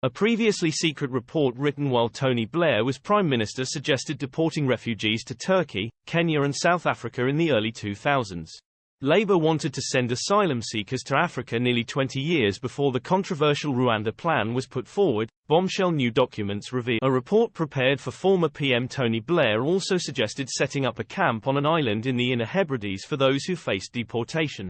A previously secret report written while Tony Blair was Prime Minister suggested deporting refugees to Turkey, Kenya and South Africa in the early 2000s. Labour wanted to send asylum seekers to Africa nearly 20 years before the controversial Rwanda plan was put forward, bombshell new documents reveal. A report prepared for former PM Tony Blair also suggested setting up a camp on an island in the Inner Hebrides for those who faced deportation.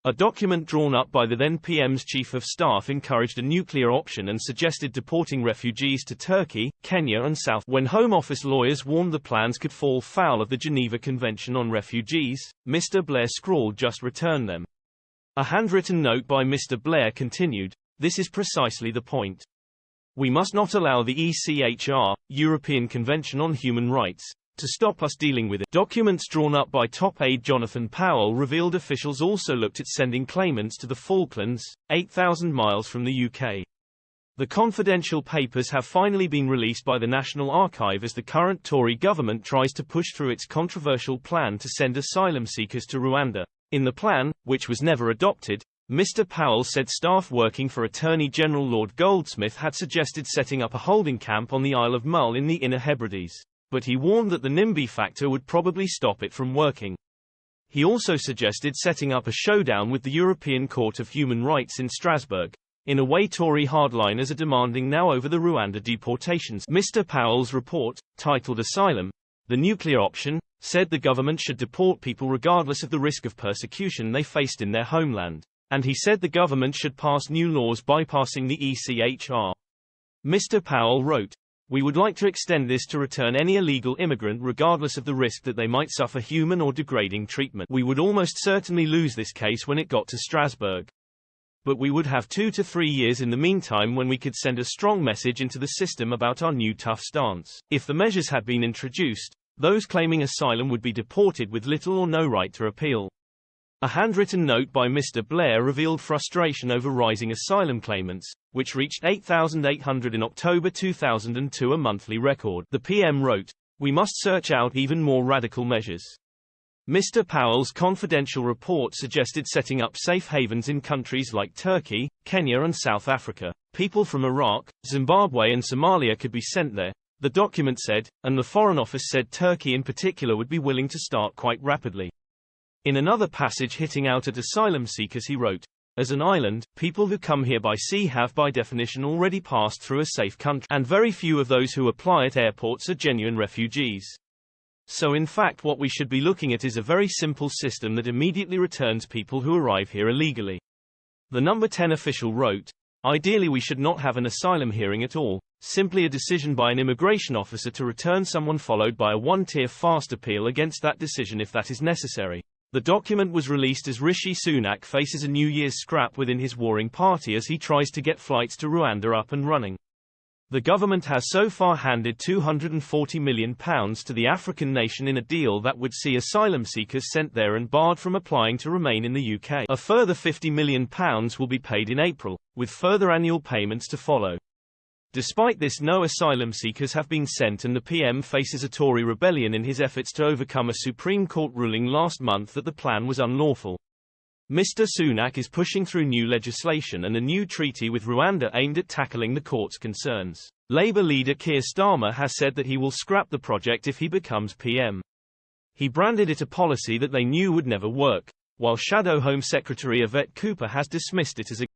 A document drawn up by the then PM's Chief of Staff encouraged a nuclear option and suggested deporting refugees to Turkey, Kenya and South. When Home Office lawyers warned the plans could fall foul of the Geneva Convention on Refugees, Mr. Blair scrawled, "Just return them." A handwritten note by Mr. Blair continued, "This is precisely the point. We must not allow the ECHR, European Convention on Human Rights, to stop us dealing with it." Documents drawn up by top aide Jonathan Powell revealed officials also looked at sending claimants to the Falklands, 8,000 miles from the UK. The confidential papers have finally been released by the National Archive as the current Tory government tries to push through its controversial plan to send asylum seekers to Rwanda. In the plan, which was never adopted, Mr. Powell said staff working for Attorney General Lord Goldsmith had suggested setting up a holding camp on the Isle of Mull in the Inner Hebrides, but he warned that the NIMBY factor would probably stop it from working. He also suggested setting up a showdown with the European Court of Human Rights in Strasbourg. In a way, Tory hardliners are demanding now over the Rwanda deportations. Mr. Powell's report, titled Asylum, the Nuclear Option, said the government should deport people regardless of the risk of persecution they faced in their homeland, and he said the government should pass new laws bypassing the ECHR. Mr. Powell wrote, "We would like to extend this to return any illegal immigrant regardless of the risk that they might suffer human or degrading treatment. We would almost certainly lose this case when it got to Strasbourg. But we would have 2 to 3 years in the meantime when we could send a strong message into the system about our new tough stance. If the measures had been introduced, those claiming asylum would be deported with little or no right to appeal." A handwritten note by Mr. Blair revealed frustration over rising asylum claimants, which reached 8,800 in October 2002, a monthly record. The PM wrote, "We must search out even more radical measures." Mr. Powell's confidential report suggested setting up safe havens in countries like Turkey, Kenya and South Africa. People from Iraq, Zimbabwe and Somalia could be sent there, the document said, and the Foreign Office said Turkey in particular would be willing to start quite rapidly. In another passage hitting out at asylum seekers he wrote, "As an island, people who come here by sea have by definition already passed through a safe country, and very few of those who apply at airports are genuine refugees. So in fact what we should be looking at is a very simple system that immediately returns people who arrive here illegally." The number 10 official wrote, "Ideally we should not have an asylum hearing at all, simply a decision by an immigration officer to return someone followed by a one-tier fast appeal against that decision if that is necessary." The document was released as Rishi Sunak faces a New Year's scrap within his warring party as he tries to get flights to Rwanda up and running. The government has so far handed £240 million to the African nation in a deal that would see asylum seekers sent there and barred from applying to remain in the UK. A further £50 million will be paid in April, with further annual payments to follow. Despite this, no asylum seekers have been sent, and the PM faces a Tory rebellion in his efforts to overcome a Supreme Court ruling last month that the plan was unlawful. Mr. Sunak is pushing through new legislation and a new treaty with Rwanda aimed at tackling the court's concerns. Labour leader Keir Starmer has said that he will scrap the project if he becomes PM. He branded it a policy that they knew would never work, while Shadow Home Secretary Yvette Cooper has dismissed it as a